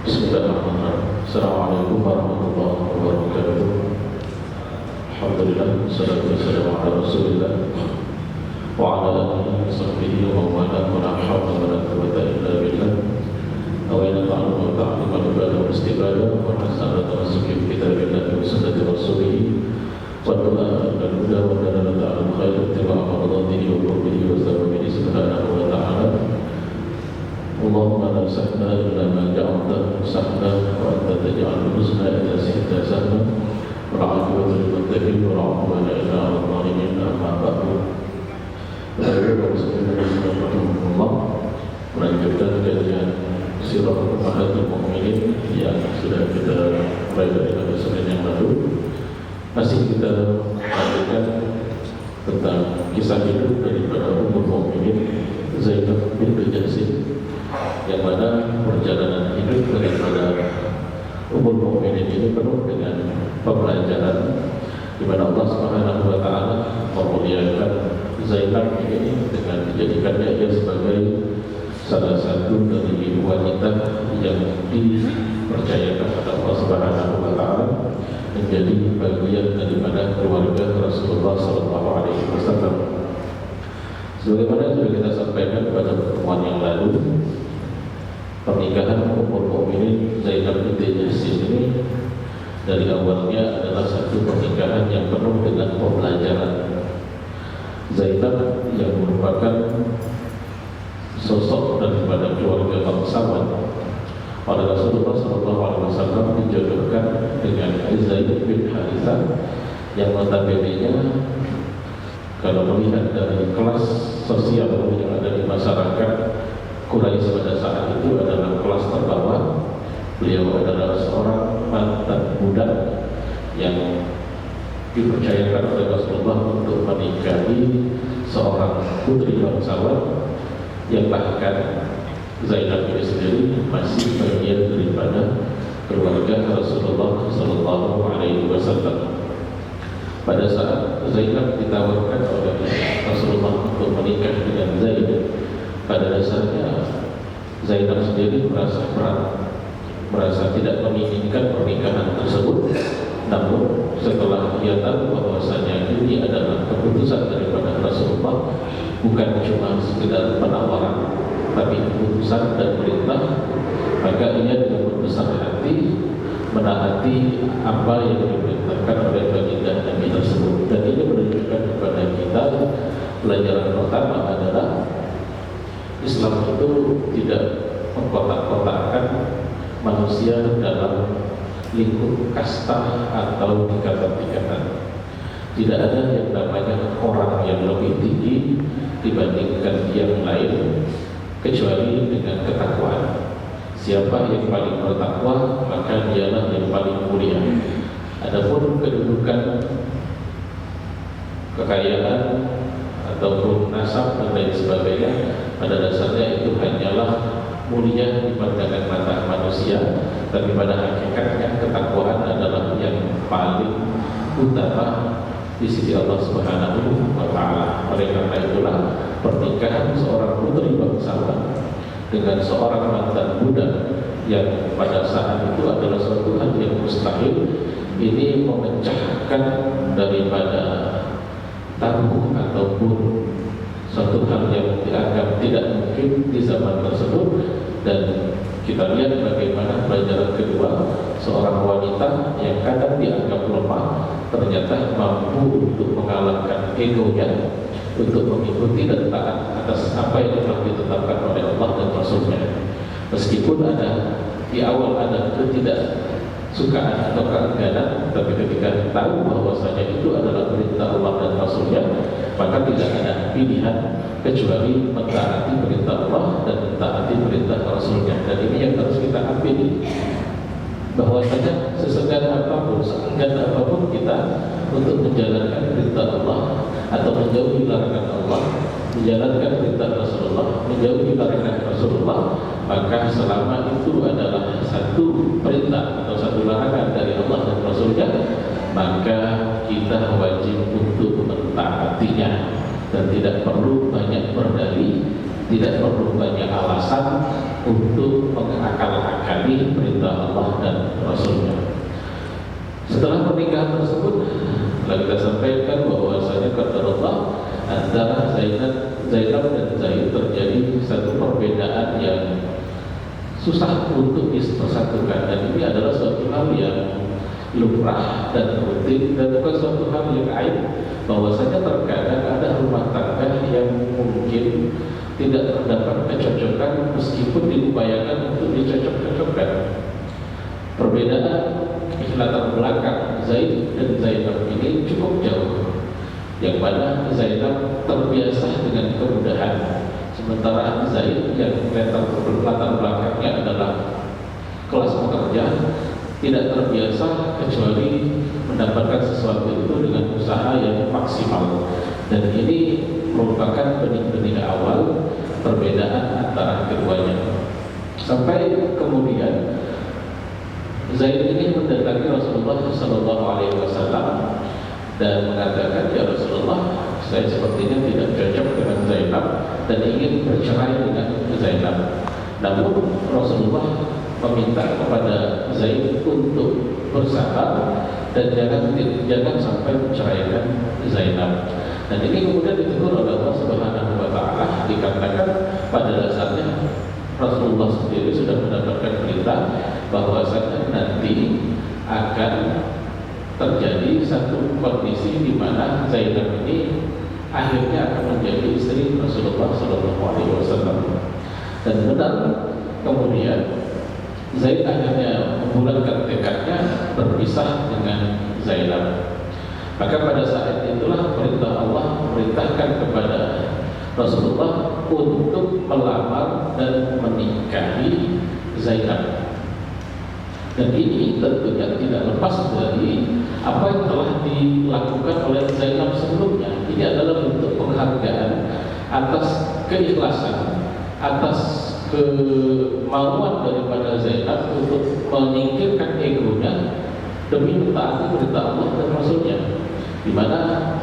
Bismillahirrahmanirrahim. Assalamualaikum warahmatullahi wabarakatuh. Alhamdulillah, wassalatu wassalamu ala Rasulillah wa ala alihi wa sahbihi wa man wala, wa la hawla wa la quwwata illa billah. Awaina ta'ala wa ta'ala wa ibadah wa istibadah wa hasana tawassuki bi kitabillah wa sunnati rasulih wa du'a dan huda wa dalala ta'ala khairu tiba'a maradatihi wa qurbihi wa sabbihi subhanahu wa ta'ala. Allahumma la sahla illa ma ja'altahu sahla wa anta taj'alul husna idza shi'ta sahla wal 'aqibatu lil muttaqin wa la 'udwana illa 'alal zalimin. Amma ba'du. Bismillahirrahmanirrahim. Melanjutkan kajian Sirah Ummahatul Mukminin yang sudah kita mulai dari pada Senin yang lalu. Masih kita lanjutkan tentang kisah hidup daripada Ummul Mukminin Zainab binti Jahsy, yang mana perjalanan hidup daripada Ummul Mukminin ini penuh dengan pembelajaran, di mana Allah Subhanahu wa taala memuliakan Zainab ini dengan dijadikannya dia sebagai salah satu dari wanita yang dipercayakan oleh Allah Subhanahu wa taala menjadi bagian daripada keluarga Rasulullah sallallahu alaihi wasallam. Sebagaimana sudah kita sampaikan pada pertemuan yang lalu, pernikahan Ummul Mukminin Zainab binti Jahsy ini dari awalnya adalah satu pernikahan yang penuh dengan pembelajaran. Zainab yang merupakan sosok daripada keluarga bangsawan oleh Rasulullah SAW dijodohkan dengan Zaid bin Harithah yang notabene-nya kalau melihat dari kelas sosial yang ada di masyarakat Quraisy pada saat itu adalah kelas terbawah. Beliau adalah seorang mantan budak yang dipercayakan oleh Rasulullah untuk menikahi seorang putri bangsawan yang bahkan Zainab ini sendiri masih bagian daripada keluarga Rasulullah Sallallahu Alaihi Wasallam. Pada saat Zainab ditawarkan oleh Rasulullah untuk menikah dengan Zaid, pada dasarnya Zainab sendiri merasa berat, merasa tidak menginginkan pernikahan tersebut. Namun setelah dia tahu bahwasanya ini adalah keputusan daripada Rasulullah, bukan cuma sekedar penawaran, tapi keputusan dan perintah, maka ia dengan berbesar hati menaati apa yang diperintahkan oleh baginda Nabi tersebut. Dan ini menunjukkan kepada kita pelajaran pertama adalah Islam itu tidak mengkotak-kotakkan manusia dalam lingkup kasta atau tingkatan-tingkatan. Tidak ada yang namanya orang yang lebih tinggi dibandingkan yang lain, kecuali dengan ketakwaan. Siapa yang paling bertakwa, maka dialah yang paling mulia. Adapun kedudukan, kekayaan ataupun nasab dan lain sebagainya, pada dasarnya itu hanyalah mulia di pandangan mata manusia, tapi pada hakikatnya ketakwaan adalah yang paling utama di sisi Allah Subhanahu wa taala. Oleh karena itulah pernikahan seorang putri bangsawan dengan seorang mantan budak yang pada saat itu adalah suatu hal yang mustahil, ini memecahkan daripada tabu ataupun suatu hal yang dianggap tidak mungkin di zaman tersebut. Dan kita lihat bagaimana pelajaran kedua, seorang wanita yang kadang dianggap lemah ternyata mampu untuk mengalahkan egonya, untuk mengikuti dan taat atas apa yang telah ditetapkan oleh Allah dan Rasulnya. Meskipun ada di awal ada ketidaksukaan atau keengganan, tapi ketika tahu bahwasanya itu adalah perintah Allah dan Rasulnya, maka tidak ada pilihan kecuali mentaati perintah Allah dan mentaati perintah Rasulnya. Dan ini yang harus kita ambil, bahwasanya sesegan apapun, seenggan apapun kita untuk menjalankan perintah Allah atau menjauhi larangan Allah, menjalankan perintah Rasulullah, menjauhi larangan Rasulullah, maka selama itu adalah satu perintah atau satu larangan dari Allah dan Rasulnya, maka kita wajib untuk mentaatinya. Dan tidak perlu banyak berdalih, tidak perlu banyak alasan untuk mengakal-akali perintah pernikahan tersebut telah kita sampaikan bahwasanya kata Allah antara Zainab dan Zaid terjadi satu perbedaan yang susah untuk dipersatukan, dan ini adalah suatu hal yang lumrah dan rutin dan bukan suatu hal yang aib, bahwasanya terkadang ada rumah tangga yang mungkin tidak terdapat kecocokan meskipun diupayakan untuk dicocok-cocokkan. Perbedaan latar belakang Zaid dan Zainab ini cukup jauh, yang mana Zainab terbiasa dengan kemudahan, sementara Zaid yang latar belakangnya adalah kelas pekerja tidak terbiasa kecuali mendapatkan sesuatu itu dengan usaha yang maksimal, dan ini merupakan benih-benih awal perbedaan antara keduanya. Sampai kemudian Zaid ini mendatangi Rasulullah SAW dan mengatakan, ya Rasulullah, saya sepertinya tidak cocok dengan Zainab dan ingin bercerai dengan Zainab. Namun Rasulullah meminta kepada Zaid untuk bersabar dan jangan sampai menceraikan Zainab. Dan ini kemudian ditegur oleh Allah Subhanahu wa Ta'ala, dikatakan pada dasarnya Rasulullah sendiri sudah mendapatkan perintah bahwasanya nanti akan terjadi satu kondisi di mana Zainab ini akhirnya akan menjadi istri Rasulullah SAW. Dan benar, kemudian Zaid akhirnya membulatkan tekadnya berpisah dengan Zainab. Maka pada saat itulah perintah Allah memerintahkan kepada Rasulullah untuk melamar dan menikahi Zainab. Dan ini tentunya tidak lepas dari apa yang telah dilakukan oleh Zainab sebelumnya. Ini adalah bentuk penghargaan atas keikhlasan, atas kemauan daripada Zainab untuk menyingkirkan egonya demi mentaati perintah Allah dan Rasulnya, di mana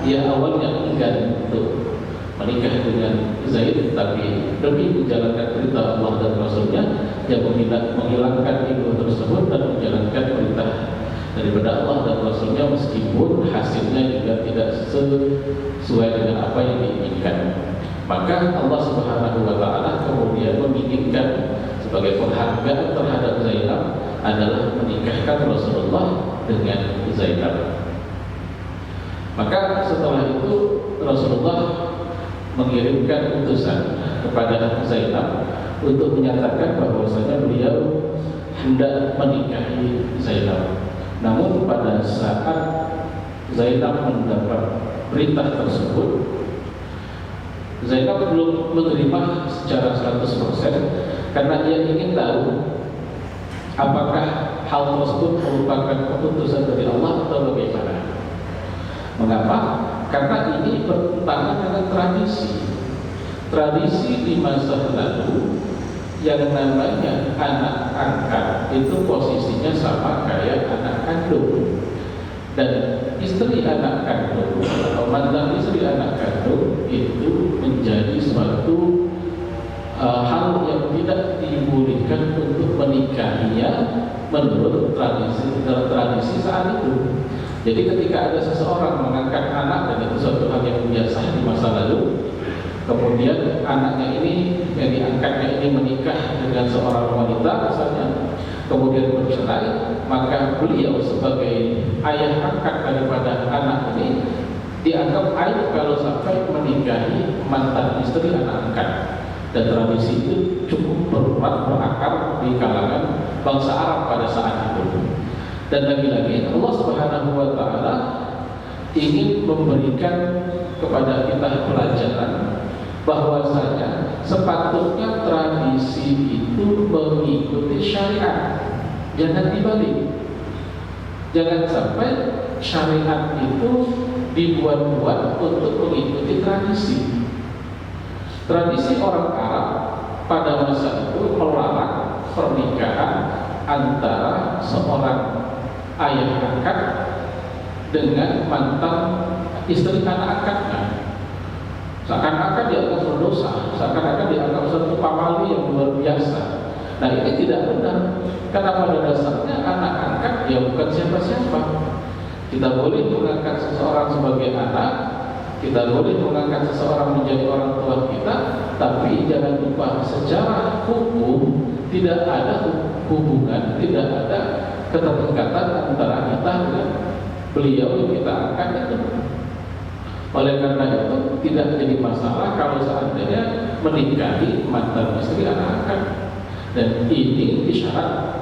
ia awalnya enggan untuk menikah dengan Zaid, tapi demi menjalankan perintah Allah dan Rasulnya, dia menghilangkan ego tersebut dan menjalankan perintah daripada Allah dan Rasulnya, meskipun hasilnya juga tidak sesuai dengan apa yang diinginkan. Maka Allah Subhanahu wa Ta'ala kemudian menginginkan sebagai penghargaan terhadap Zainab adalah menikahkan Rasulullah dengan Zainab. Maka setelah itu Rasulullah mengirimkan utusan kepada Zainab untuk menyatakan bahwasanya beliau hendak menikahi Zainab. Namun pada saat Zainab mendapat perintah tersebut, Zainab belum menerima secara 100% karena ia ingin tahu apakah hal tersebut merupakan keputusan dari Allah atau bagaimana. Mengapa? Karena ini bertentangan dengan tradisi di masa lalu yang namanya anak angkat itu posisinya sama kayak anak kandung, dan istri anak kandung atau mantan istri anak kandung itu menjadi suatu hal yang tidak dibolehkan untuk menikahinya menurut tradisi saat itu. Jadi ketika ada seseorang mengangkat anak, dan itu suatu hal yang biasa di masa lalu, kemudian anaknya ini yang diangkatnya ini menikah dengan seorang wanita misalnya, kemudian bercerai, maka beliau sebagai ayah angkat daripada anak ini dianggap aib kalau sampai menikahi mantan istri anak angkat. Dan tradisi itu cukup berakar di kalangan bangsa Arab pada saat itu. Dan lagi-lagi Allah Subhanahu wa Ta'ala ingin memberikan kepada kita pelajaran bahwasanya sepatutnya tradisi itu mengikuti syariat, jangan dibalik. Jangan sampai syariat itu dibuat-buat untuk mengikuti tradisi. Tradisi orang Arab pada masa itu melarang pernikahan antara seorang ayah angkat dengan mantan istri anak angkatnya. Seakan-akan dianggap berdosa, seakan-akan dianggap satu pamali yang luar biasa. Nah, ini tidak benar, karena pada dasarnya anak angkat ya bukan siapa-siapa. Kita boleh mengangkat seseorang sebagai anak, kita boleh mengangkat seseorang menjadi orang tua kita, tapi jangan lupa secara hukum tidak ada hubungan, tidak ada keterikatan antara kita dengan beliau yang kita angkat itu. Oleh karena itu tidak jadi masalah kalau seandainya menikahi mantan istri anak angkat. Dan ini isyarat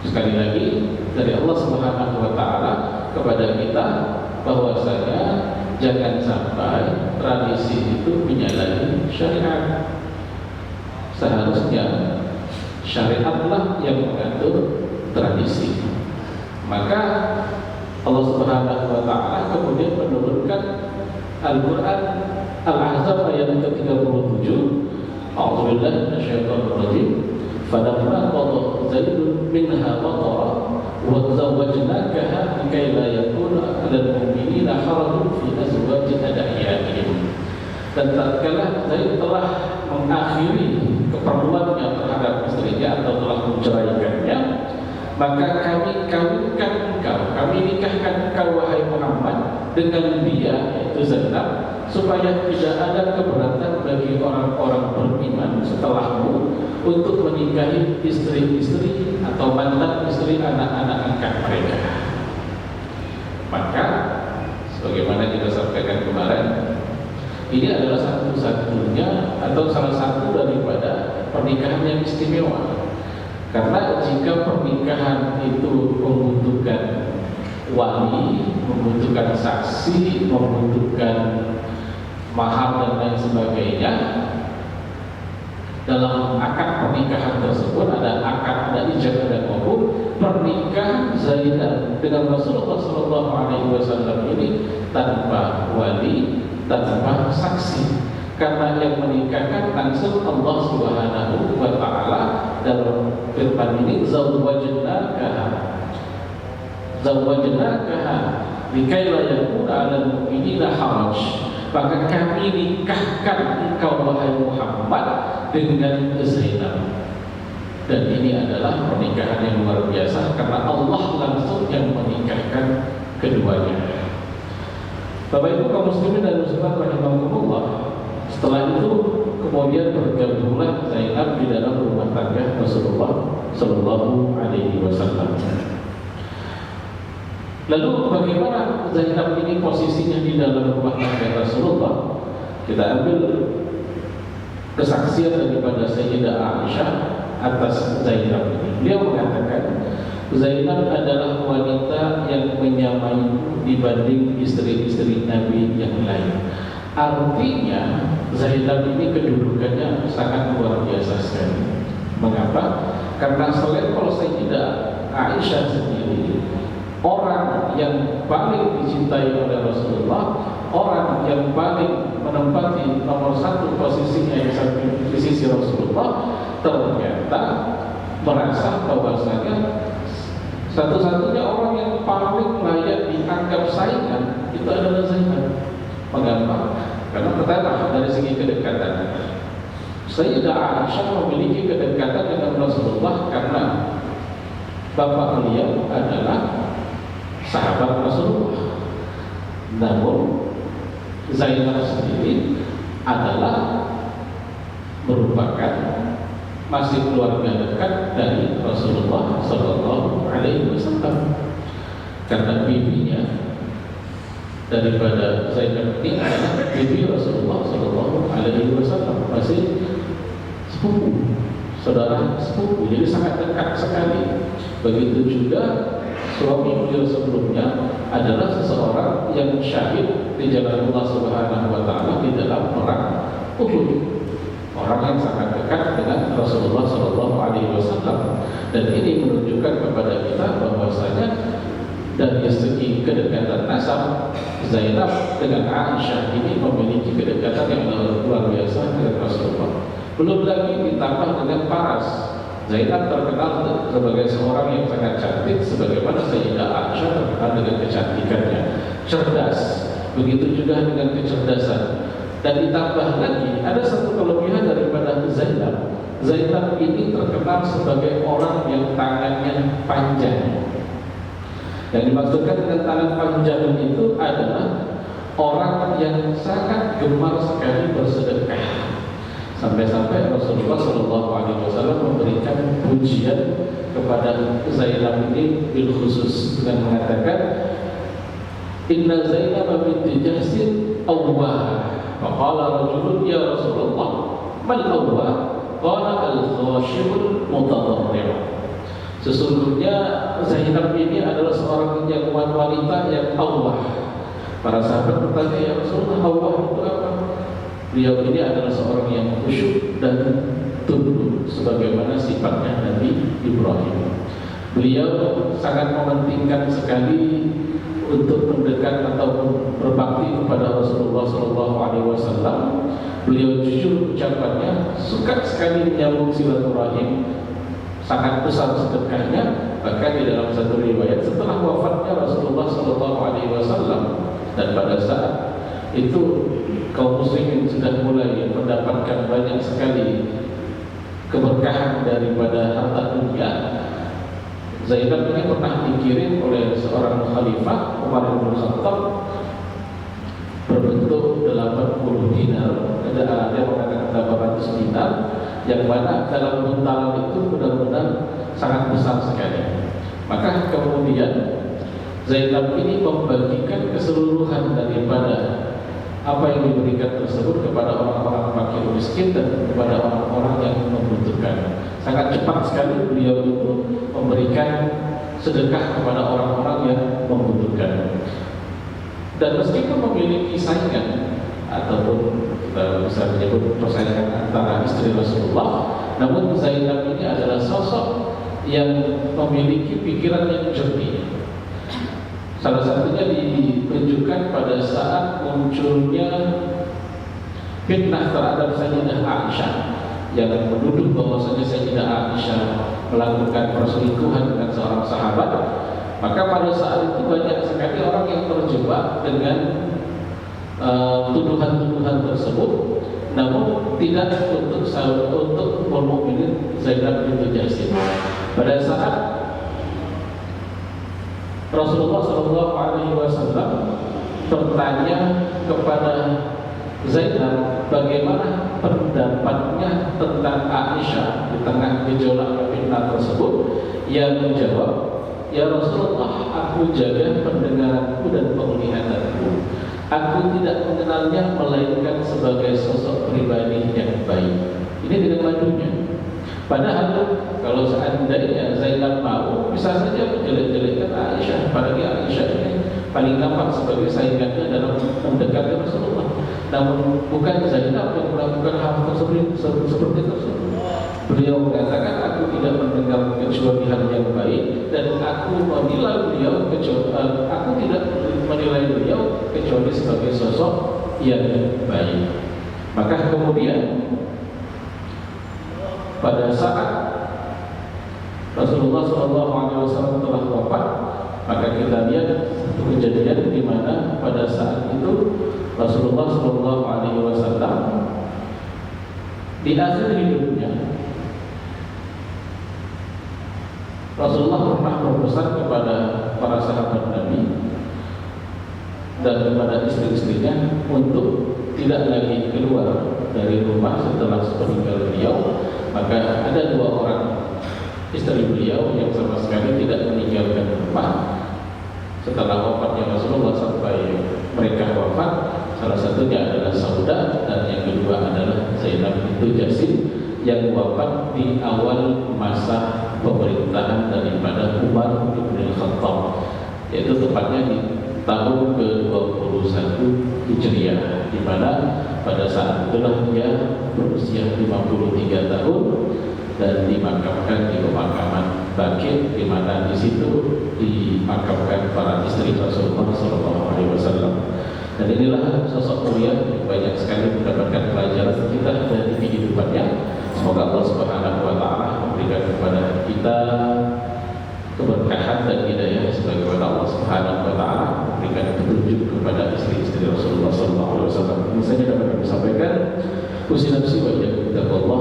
sekali lagi dari Allah Subhanahu wa taala kepada kita bahwasanya jangan sampai tradisi itu menyalahi syariat. Seharusnya syariatlah yang mengatur tradisi. Maka Allah Subhanahu wa taala kemudian menurunkan Al-Qur'an Al-Ahzab ayat ke-37. A'udzubillahi minasyaitonir rajim. Falamma qada Zaidun minha watara wa zawwajnakaha likay la yakuna 'alal mu'minina harajun fi azwaji ad'iyaihim. Dan tatkala Zaid telah mengakhiri keperluannya terhadap istrinya atau telah menceraikannya, maka kami kawinkan engkau, kami nikahkan engkau wahai Muhammad dengan dia, yaitu Zainab, supaya tidak ada keberatan bagi orang-orang beriman setelahmu untuk menikahi istri-istri atau mantan istri anak-anak angkat mereka. Maka sebagaimana kita sampaikan kemarin, ini adalah satu-satunya atau salah satu daripada pernikahan yang istimewa. Karena jika pernikahan itu membutuhkan wali, membutuhkan saksi, membutuhkan mahar dan lain sebagainya, dalam akad pernikahan tersebut ada akad, ada ijab, ada kabul. Pernikahan Zainab dengan Rasulullah SAW ini tanpa wali, tanpa saksi, karena yang menikahkan langsung Allah Subhanahu wa taala dalam firman ini, zawwajnakaha likay la yakuna 'alal mu'minina haraj. Maka kami nikahkan engkau wahai Muhammad dengan Zainab. Dan ini adalah pernikahan yang luar biasa karena Allah langsung yang menikahkan keduanya. Bapak Ibu kaum muslimin dan muslimat rahimakumullah, setelah itu kemudian bergabunglah Zainab di dalam rumah tangga Rasulullah Sallallahu Alaihi Wasallam. Lalu bagaimana Zainab ini posisinya di dalam rumah tangga Rasulullah? Kita ambil kesaksian daripada Sayyidah Aisyah atas Zainab ini. Beliau mengatakan Zainab adalah wanita yang menyamai dibanding istri-istri Nabi yang lain. Artinya Zainab ini kedudukannya sangat luar biasa sekali. Mengapa? Karena selain kalau Sayyidah Aisyah sendiri orang yang paling dicintai oleh Rasulullah, orang yang paling menempati nomor satu posisinya di sisi Rasulullah, ternyata merasa bahwasanya satu-satunya orang yang paling layak dianggap saingan itu adalah Zainab. Mengapa? Karena pertama dari segi kedekatan, Sayyidah Aisyah memiliki kedekatan dengan Rasulullah karena bapak beliau adalah sahabat Rasulullah. Namun Zainab sendiri adalah merupakan masih keluarga dekat dari Rasulullah Sallallahu Alaihi Wasallam. Karena bibinya daripada Zainab ini adalah bibi Rasulullah Sallallahu Alaihi Wasallam, masih sepupu, saudara sepupu, jadi sangat dekat sekali. Begitu juga suami beliau sebelumnya adalah seseorang yang syahid di jalan Allah Subhanahu wa taala di dalam perang Uhud. Orang yang sangat dekat dengan Rasulullah Sallallahu Alaihi Wasallam. Dan ini menunjukkan kepada kita bahwasanya dari segi kedekatan nasab, Zainab dengan Aisyah ini memiliki kedekatan yang luar biasa dengan Rasulullah. Belum lagi ditambah dengan paras. Zainab terkenal sebagai seorang yang sangat cantik, sebagaimana Sayyidah Aisyah terkenal dengan kecantikannya, cerdas, begitu juga dengan kecerdasan. Dan ditambah lagi ada satu kelebihan daripada Zainab. Zainab ini terkenal sebagai orang yang tangannya panjang. Yang dimaksudkan dengan tangan panjang itu adalah orang yang sangat gemar sekali bersedekah. Sampai-sampai Rasulullah SAW memberikan pujian kepada Zainab ini bil khusus dengan mengatakan, Inna Zainab binti Jahsin awwah. Faqala rajulun ya Rasulullah, mal awwah? Qala al-khashibul mutadarrim. Sesungguhnya Zainab ini adalah seorang yang wanita yang awwah. Para sahabat bertanya, ya Rasulullah, awwah itu apa? Beliau ini adalah seorang yang khusyuk dan tunduk sebagaimana sifatnya Nabi Ibrahim. Beliau sangat mementingkan sekali untuk mendekat ataupun berbakti kepada Rasulullah SAW. Beliau jujur ucapannya, suka sekali menyambung silaturahim, sangat besar sedekahnya. Bahkan di dalam satu riwayat setelah wafatnya Rasulullah SAW, dan pada saat itu kaum muslimin sudah mulai mendapatkan banyak sekali keberkahan daripada harta dunia, Zainab ini pernah dikirim oleh seorang khalifah Umar bin Khattab berbentuk 80 dinar, ada yang mengatakan 800 dinar, yang mana dalam buntalan itu benar-benar sangat besar sekali. Maka kemudian Zainab ini membagikan keseluruhan daripada apa yang diberikan tersebut kepada orang-orang fakir miskin dan kepada orang-orang yang membutuhkan. Sangat cepat sekali beliau itu memberikan sedekah kepada orang-orang yang membutuhkan. Dan meskipun memiliki saingan ataupun kita bisa menyebut persaingan antara istri Rasulullah, namun Zainab ini adalah sosok yang memiliki pikiran yang jernih. Salah satunya ditunjukkan pada saat munculnya fitnah terhadap Sayyidah Aisyah yang menuduh bahwasanya Sayyidah Aisyah melakukan perselingkuhan dengan seorang sahabat. Maka pada saat itu banyak sekali orang yang terjebak dengan tuduhan-tuduhan tersebut, namun tidak untuk Ummul Mukminin Zainab binti Jahsin. Pada saat Rasulullah SAW bertanya kepada Zainab bagaimana pendapatnya tentang Aisyah di tengah gejolak fitnah tersebut, ia menjawab, ya Rasulullah, aku jaga pendengaranku dan penglihatanku. Aku tidak mengenalnya melainkan sebagai sosok pribadi yang baik. Ini dengan madunya. Padahal kalau seandainya Zainab mau, bisa saja menjelek-jelekkan Aisyah. Apalagi Aisyah ini paling gampang sebagai saingannya dalam mendekati Rasulullah. Namun bukan Zainab yang melakukan hal tersebut seperti tersebut. Beliau mengatakan, aku tidak mendengar kecuali hal yang baik, dan aku tidak menilai beliau kecuali sebagai sosok yang baik. Maka kemudian pada saat Rasulullah SAW telah wafat, maka kita lihat satu kejadian di mana pada saat itu Rasulullah SAW di akhir hidupnya, Rasulullah pernah berpesan kepada para sahabat Nabi dan kepada istri-istrinya untuk tidak lagi keluar dari rumah setelah meninggal beliau. Maka ada dua orang istri beliau yang sama sekali tidak meninggalkan rumah setelah wafatnya Rasulullah sampai mereka wafat. Salah satunya adalah Saudah, dan yang kedua adalah Zainab binti Jahsin yang wafat di awal masa pemerintahan daripada Umar bin Khattab, yaitu tepatnya di tahun ke-21 Hijriah, di mana pada saat itulah dia berusia 53 tahun dan dimakamkan di pemakaman Baqi, di mana di situ dimakamkan para istri Rasulullah SAW. Dan inilah sosok mulia yang banyak sekali mendapatkan pelajaran kita dari kehidupannya. Semoga Allah Subhanahu wa Ta'ala memberikan kepada kita keberkahan dan hidayah sebagaimana Allah Subhanahu wa Ta'ala memberikan petunjuk kepada istri-istri Rasulullah SAW. Ini saja dapat kami sampaikan. Usi nafsi wa iyyakum taqwallah.